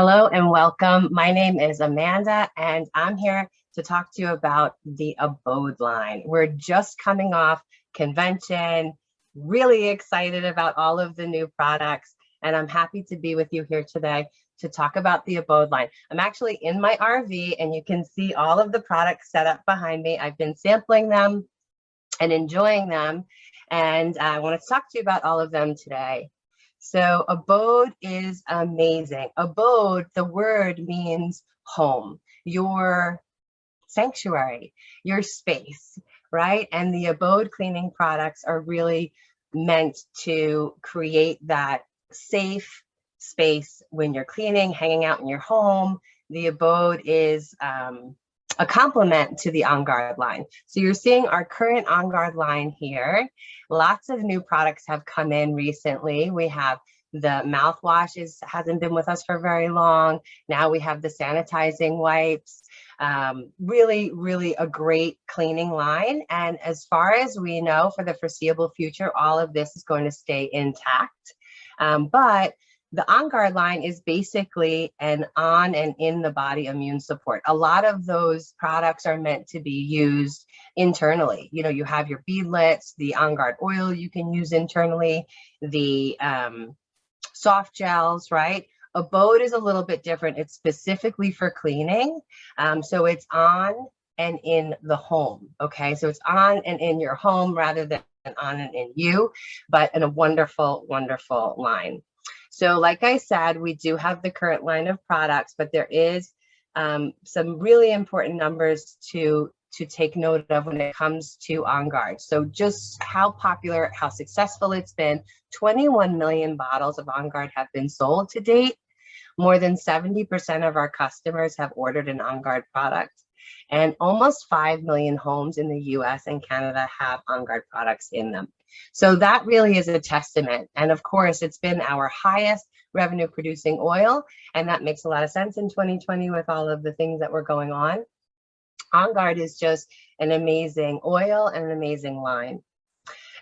Hello and welcome. My name is Amanda and I'm here to talk to you about the Abode line. We're just coming off convention, really excited about all of the new products, and I'm happy to be with you here today to talk about the Abode line. I'm actually in my RV and you can see all of the products set up behind me. I've been sampling them and enjoying them, and I want to talk to you about all of them today. So abode is amazing. Abode, the word means home, your sanctuary, your space, right? And the abode cleaning products are really meant to create that safe space when you're cleaning, hanging out in your home. The abode is a complement to the On Guard line. So you're seeing our current On Guard line here. Lots of new products have come in recently. We have the mouthwash hasn't been with us for very long. Now we have the sanitizing wipes. Really, really a great cleaning line. And as far as we know, for the foreseeable future, all of this is going to stay intact. But the On Guard line is basically an on and in the body immune support. A lot of those products are meant to be used internally. You know, you have your beadlets, the On Guard oil you can use internally, the soft gels, right? Abode is a little bit different. It's specifically for cleaning. So it's on and in the home, okay? So it's on and in your home rather than on and in you, but in a wonderful, wonderful line. So like I said, we do have the current line of products, but there is some really important numbers to take note of when it comes to On Guard. So just how popular, how successful it's been. 21 million bottles of On Guard have been sold to date. More than 70% of our customers have ordered an On Guard product. And almost 5 million homes in the US and Canada have On Guard products in them. So that really is a testament. And of course, it's been our highest revenue producing oil. And that makes a lot of sense in 2020 with all of the things that were going on. On Guard is just an amazing oil and an amazing line.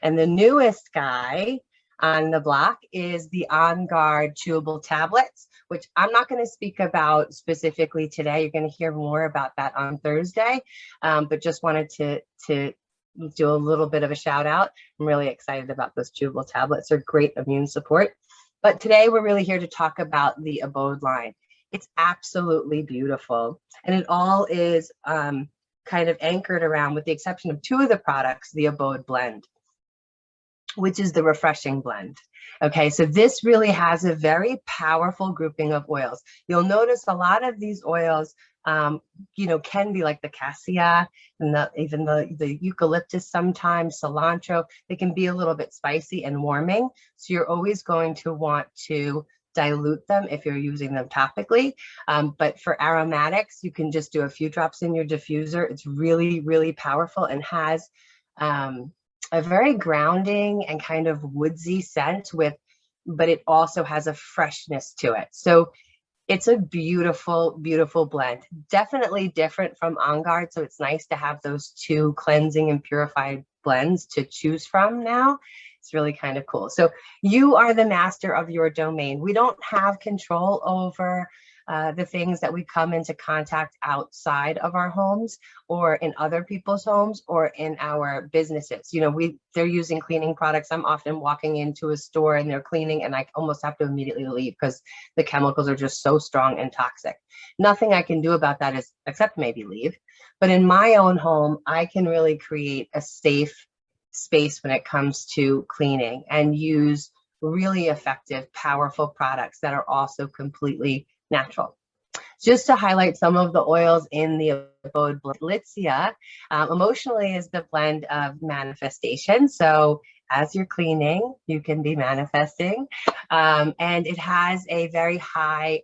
And the newest guy on the block is the On Guard chewable tablets, which I'm not going to speak about specifically today. You're going to hear more about that on Thursday, but just wanted to do a little bit of a shout out. I'm really excited about those chewable tablets. They're great immune support. But today we're really here to talk about the Abode line. It's absolutely beautiful. And it all is kind of anchored around, with the exception of two of the products, the Abode blend, which is the refreshing blend. Okay, so this really has a very powerful grouping of oils. You'll notice a lot of these oils, you know, can be like the Cassia and even the eucalyptus sometimes, cilantro. They can be a little bit spicy and warming. So you're always going to want to dilute them if you're using them topically. But for aromatics, you can just do a few drops in your diffuser. It's really, really powerful and has a very grounding and kind of woodsy scent but it also has a freshness to it. So it's a beautiful, beautiful blend. Definitely different from On Guard. So it's nice to have those two cleansing and purified blends to choose from now. It's really kind of cool. So you are the master of your domain. We don't have control over the things that we come into contact outside of our homes or in other people's homes or in our businesses. You know, they're using cleaning products. I'm often walking into a store and they're cleaning and I almost have to immediately leave because the chemicals are just so strong and toxic. Nothing I can do about that is except maybe leave. But in my own home, I can really create a safe space when it comes to cleaning and use really effective, powerful products that are also completely natural. Just to highlight some of the oils in the Abode blend, Litsea emotionally is the blend of manifestation. So as you're cleaning, you can be manifesting. And it has a very high,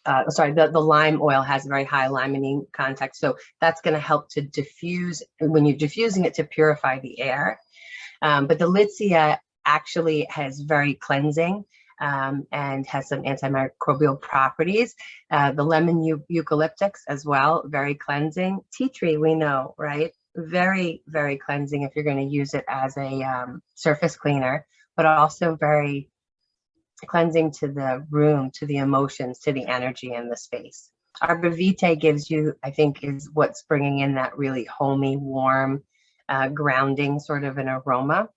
the lime oil has a very high limonene content. So that's going to help to diffuse, when you're diffusing it, to purify the air. But the Litsea actually has very cleansing and has some antimicrobial properties. The lemon eucalyptus as well, very cleansing. Tea tree, we know, right? Very, very cleansing if you're going to use it as a surface cleaner, but also very cleansing to the room, to the emotions, to the energy in the space. Arborvitae gives you, I think, is what's bringing in that really homey, warm, grounding sort of an aroma.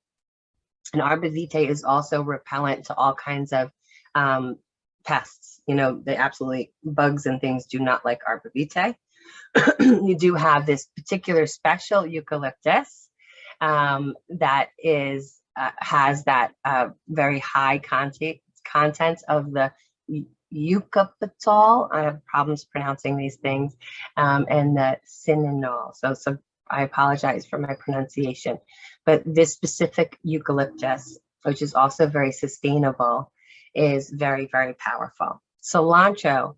And Arborvitae is also repellent to all kinds of pests. You know, they absolutely, bugs and things do not like Arborvitae. You do have this particular special eucalyptus that is has that very high content of the eucalyptol. I have problems pronouncing these things, and the cinnamol. So I apologize for my pronunciation, but this specific eucalyptus, which is also very sustainable, is very, very powerful. Cilantro,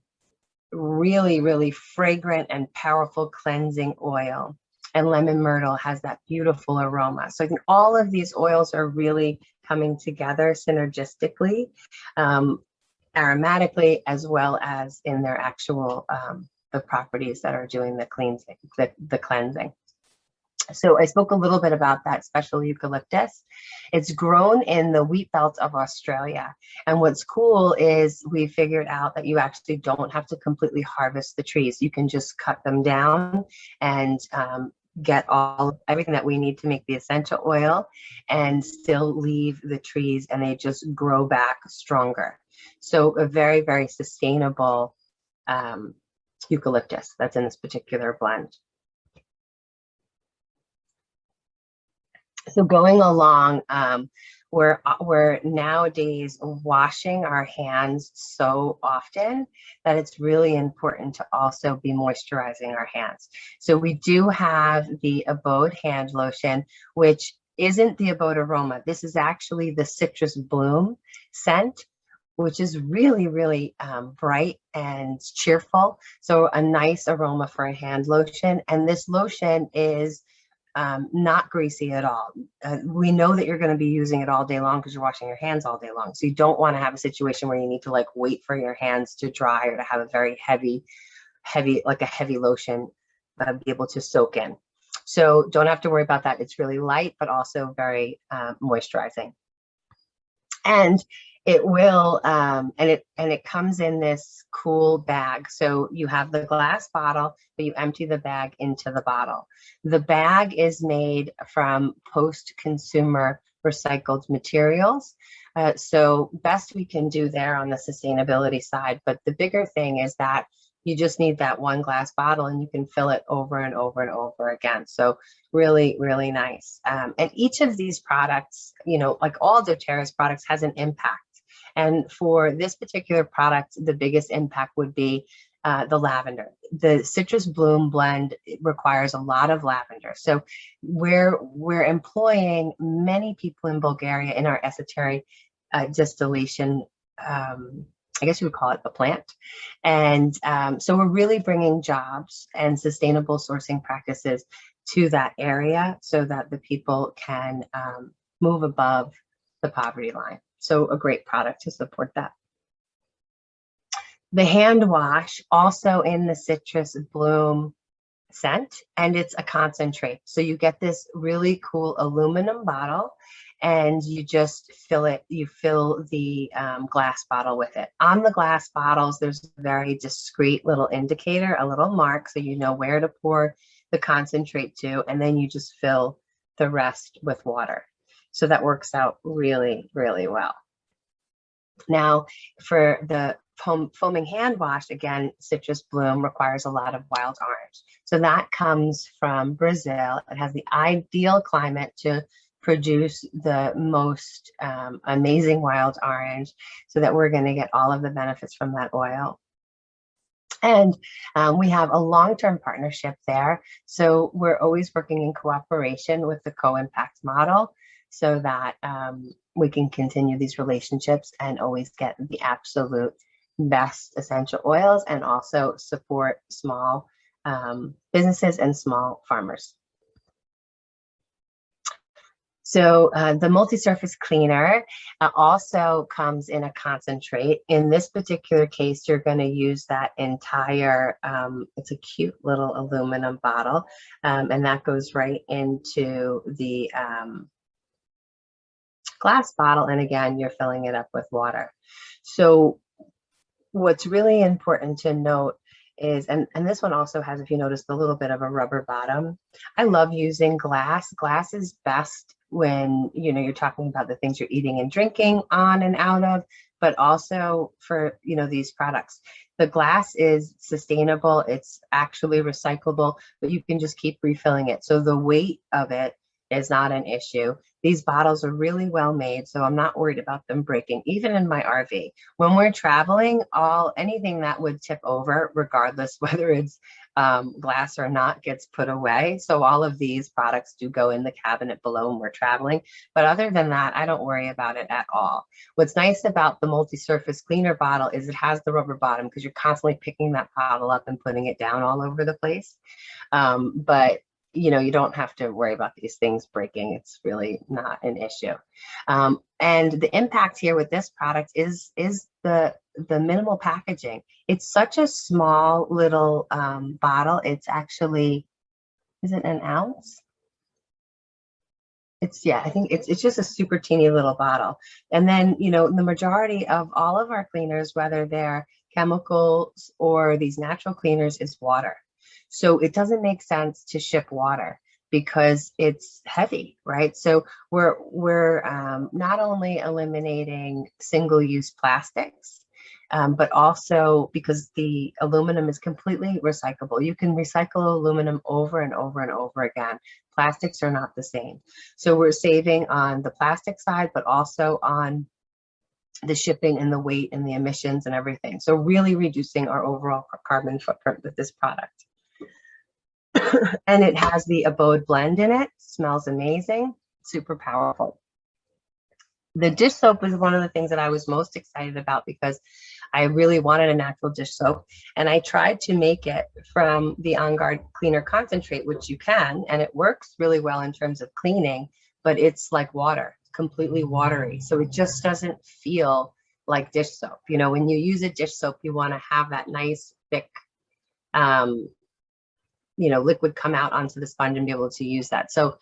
really, really fragrant and powerful cleansing oil. And lemon myrtle has that beautiful aroma. So I think all of these oils are really coming together synergistically, aromatically, as well as in their actual the properties that are doing the cleansing, the cleansing. So I spoke a little bit about that special eucalyptus. It's grown in the wheat belt of Australia. And what's cool is we figured out that you actually don't have to completely harvest the trees. You can just cut them down and get everything that we need to make the essential oil and still leave the trees, and they just grow back stronger. So a very, very sustainable eucalyptus that's in this particular blend. So going along, we're nowadays washing our hands so often that it's really important to also be moisturizing our hands. So we do have the Abode hand lotion, which isn't the Abode aroma. This is actually the citrus bloom scent, which is really, really bright and cheerful. So a nice aroma for a hand lotion. And this lotion is not greasy at all. We know that you're going to be using it all day long because you're washing your hands all day long. So you don't want to have a situation where you need to like wait for your hands to dry or to have a very heavy, like a heavy lotion be able to soak in. So don't have to worry about that. It's really light, but also very moisturizing. And it will, and it comes in this cool bag. So you have the glass bottle, but you empty the bag into the bottle. The bag is made from post-consumer recycled materials. So best we can do there on the sustainability side. But the bigger thing is that you just need that one glass bottle and you can fill it over and over and over again. So really, really nice. And each of these products, you know, like all doTERRA's products, has an impact. And for this particular product, the biggest impact would be the lavender. The citrus bloom blend requires a lot of lavender. So we're employing many people in Bulgaria in our esoteric distillation, I guess you would call it the plant. And so we're really bringing jobs and sustainable sourcing practices to that area so that the people can move above the poverty line. So a great product to support that. The hand wash, also in the citrus bloom scent, and it's a concentrate. So you get this really cool aluminum bottle and you just fill it, you fill the glass bottle with it. On the glass bottles, there's a very discreet little indicator, a little mark, so you know where to pour the concentrate to, and then you just fill the rest with water. So that works out really, really well. Now, for the foaming hand wash, again, citrus bloom requires a lot of wild orange. So that comes from Brazil. It has the ideal climate to produce the most amazing wild orange, so that we're going to get all of the benefits from that oil. And we have a long-term partnership there. So we're always working in cooperation with the co-impact model so that we can continue these relationships and always get the absolute best essential oils and also support small businesses and small farmers. So the multi-surface cleaner also comes in a concentrate. In this particular case, you're going to use that entire, it's a cute little aluminum bottle, and that goes right into the glass bottle, and again, you're filling it up with water. So what's really important to note is, and this one also has, if you notice, a little bit of a rubber bottom. I love using glass. Glass is best when, you know, you're talking about the things you're eating and drinking on and out of, but also for, you know, these products. The glass is sustainable, it's actually recyclable, but you can just keep refilling it. So the weight of it is not an issue. These bottles are really well made, so I'm not worried about them breaking. Even in my RV, when we're traveling, anything that would tip over, regardless whether it's glass or not, gets put away. So all of these products do go in the cabinet below when we're traveling. But other than that, I don't worry about it at all. What's nice about the multi-surface cleaner bottle is it has the rubber bottom, because you're constantly picking that bottle up and putting it down all over the place. But you know, you don't have to worry about these things breaking. It's really not an issue. And the impact here with this product is the minimal packaging. It's such a small little bottle. It's actually, is it an ounce? It's, yeah, I think it's just a super teeny little bottle. And then, you know, the majority of all of our cleaners, whether they're chemicals or these natural cleaners, is water. So it doesn't make sense to ship water because it's heavy, right? So we're not only eliminating single-use plastics, but also because the aluminum is completely recyclable. You can recycle aluminum over and over and over again. Plastics are not the same. So we're saving on the plastic side, but also on the shipping and the weight and the emissions and everything. So really reducing our overall carbon footprint with this product. And it has the Abode blend in it. Smells amazing, super powerful. The dish soap is one of the things that I was most excited about because I really wanted a natural dish soap. And I tried to make it from the On Guard Cleaner Concentrate, which you can, and it works really well in terms of cleaning, but it's like water, completely watery. So it just doesn't feel like dish soap. You know, when you use a dish soap, you want to have that nice, thick, you know, liquid come out onto the sponge and be able to use that. So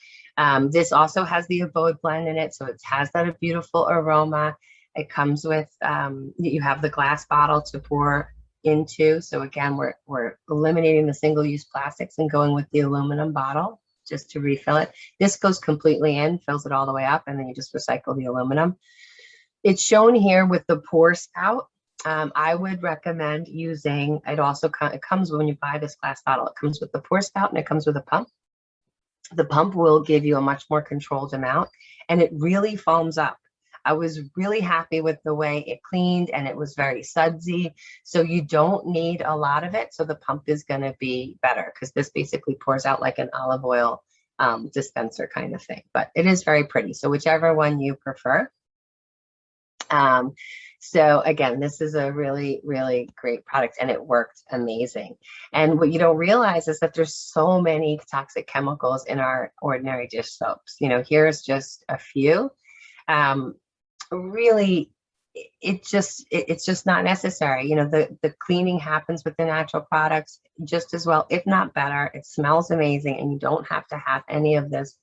this also has the Abode blend in it. So it has that beautiful aroma. It comes with, you have the glass bottle to pour into. So again, we're eliminating the single-use plastics and going with the aluminum bottle just to refill it. This goes completely in, fills it all the way up, and then you just recycle the aluminum. It's shown here with the pour spout. I would recommend using, it also it comes when you buy this glass bottle, it comes with the pour spout and it comes with a pump. The pump will give you a much more controlled amount, and it really foams up. I was really happy with the way it cleaned, and it was very sudsy. So you don't need a lot of it. So the pump is going to be better because this basically pours out like an olive oil dispenser kind of thing, but it is very pretty. So whichever one you prefer. So again, this is a really, really great product, and it worked amazing. And what you don't realize is that there's so many toxic chemicals in our ordinary dish soaps. You know, here's just a few. Really, it's just not necessary. You know, the cleaning happens with the natural products just as well, if not better. It smells amazing, and you don't have to have any of this,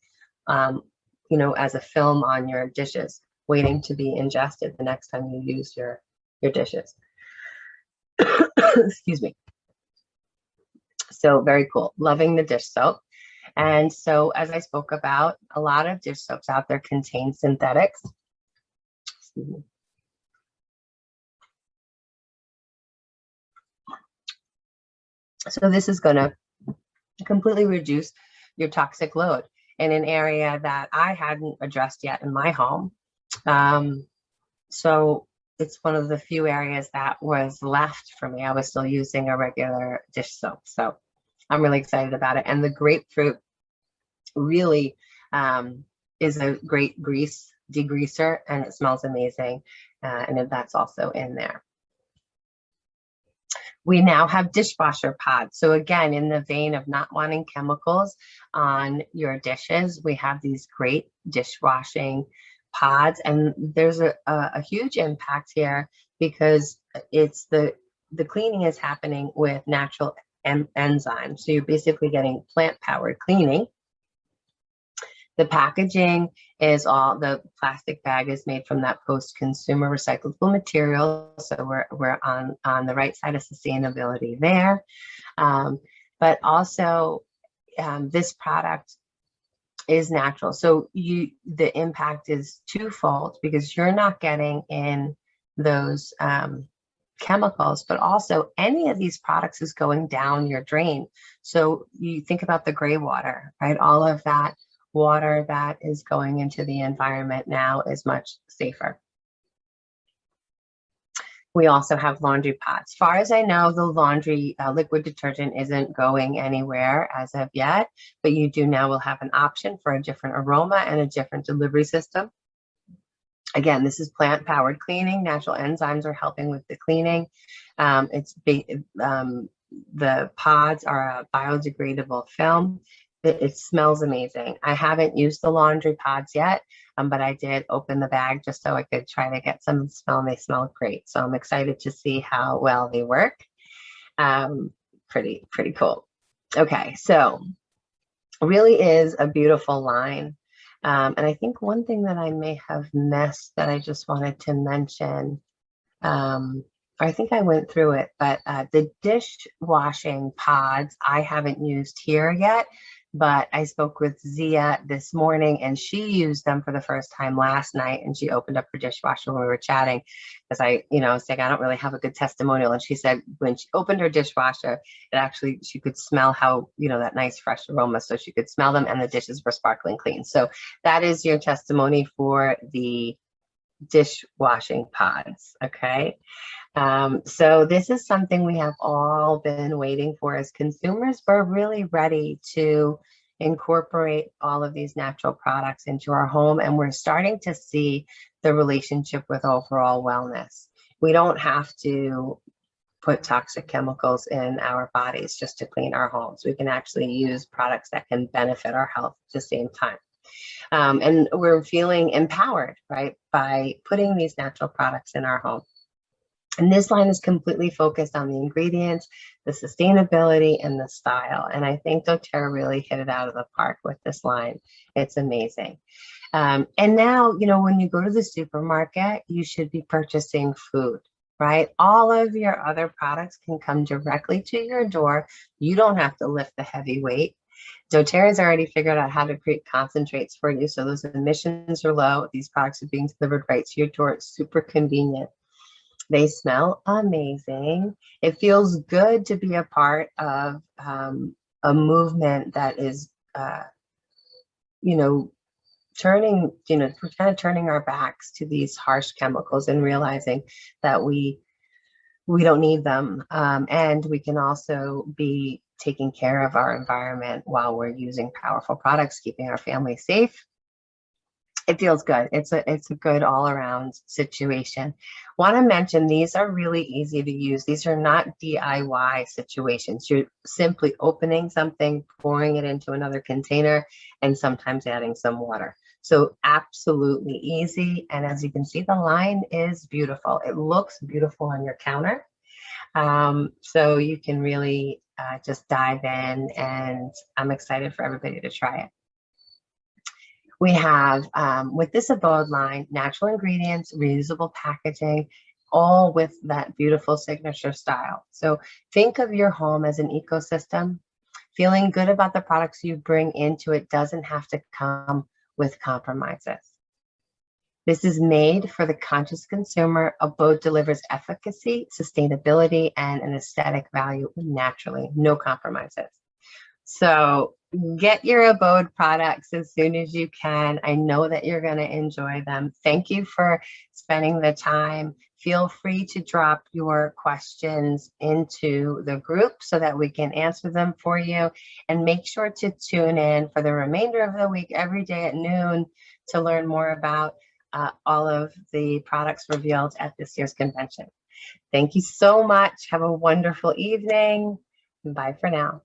you know, as a film on your dishes, waiting to be ingested the next time you use your dishes. Excuse me. So very cool. Loving the dish soap. And so, as I spoke about, a lot of dish soaps out there contain synthetics. Excuse me. So this is going to completely reduce your toxic load in an area that I hadn't addressed yet in my home. So it's one of the few areas that was left for me. I was still using a regular dish soap. So I'm really excited about it. And the grapefruit really is a great grease degreaser, and it smells amazing. And that's also in there. We now have dishwasher pods. So again, in the vein of not wanting chemicals on your dishes, we have these great dishwashing pods, and there's a huge impact here because it's the cleaning is happening with natural enzymes. So you're basically getting plant-powered cleaning. The packaging is all, the plastic bag is made from that post-consumer recyclable material. So we're on the right side of sustainability there. But also this product is natural. So the impact is twofold, because you're not getting in those chemicals, but also any of these products is going down your drain. So you think about the gray water, right? All of that water that is going into the environment now is much safer. We also have laundry pods. As far as I know, the laundry liquid detergent isn't going anywhere as of yet, but you do now will have an option for a different aroma and a different delivery system. Again, this is plant-powered cleaning. Natural enzymes are helping with the cleaning. The pods are a biodegradable film. It smells amazing. I haven't used the laundry pods yet, but I did open the bag just so I could try to get some smell, and they smell great. So I'm excited to see how well they work. Pretty cool. Okay, so really is a beautiful line. And I think one thing that I may have missed that I just wanted to mention, I think I went through it, but the dishwashing pods I haven't used here yet, but I spoke with Zia this morning and she used them for the first time last night, and she opened up her dishwasher when we were chatting, because I was like, I don't really have a good testimonial. And she said when she opened her dishwasher, it actually, she could smell how, that nice fresh aroma. So she could smell them and the dishes were sparkling clean. So that is your testimony for the dishwashing pods. Okay. So this is something we have all been waiting for as consumers. We're really ready to incorporate all of these natural products into our home, and we're starting to see the relationship with overall wellness. We don't have to put toxic chemicals in our bodies just to clean our homes. We can actually use products that can benefit our health at the same time. And we're feeling empowered, right, by putting these natural products in our home. And this line is completely focused on the ingredients, the sustainability, and the style. And I think doTERRA really hit it out of the park with this line. It's amazing. And now, when you go to the supermarket, you should be purchasing food, right? All of your other products can come directly to your door. You don't have to lift the heavy weight. doTERRA has already figured out how to create concentrates for you, so those emissions are low. These products are being delivered right to your door. It's super convenient. They smell amazing. It feels good to be a part of a movement that is, turning, we're kind of turning our backs to these harsh chemicals and realizing that we don't need them. And we can also be taking care of our environment while we're using powerful products, keeping our family safe. It feels good. It's a good all-around situation. Want to mention, these are really easy to use. These are not DIY situations. You're simply opening something, pouring it into another container, and sometimes adding some water. So absolutely easy. And as you can see, the line is beautiful. It looks beautiful on your counter. So you can really just dive in, and I'm excited for everybody to try it. We have, with this Abode line, natural ingredients, reusable packaging, all with that beautiful signature style. So think of your home as an ecosystem. Feeling good about the products you bring into it doesn't have to come with compromises. This is made for the conscious consumer. Abode delivers efficacy, sustainability, and an aesthetic value naturally, no compromises. So get your Abode products as soon as you can. I know that you're going to enjoy them. Thank you for spending the time. Feel free to drop your questions into the group so that we can answer them for you. And make sure to tune in for the remainder of the week every day at noon to learn more about all of the products revealed at this year's convention. Thank you so much. Have a wonderful evening. Bye for now.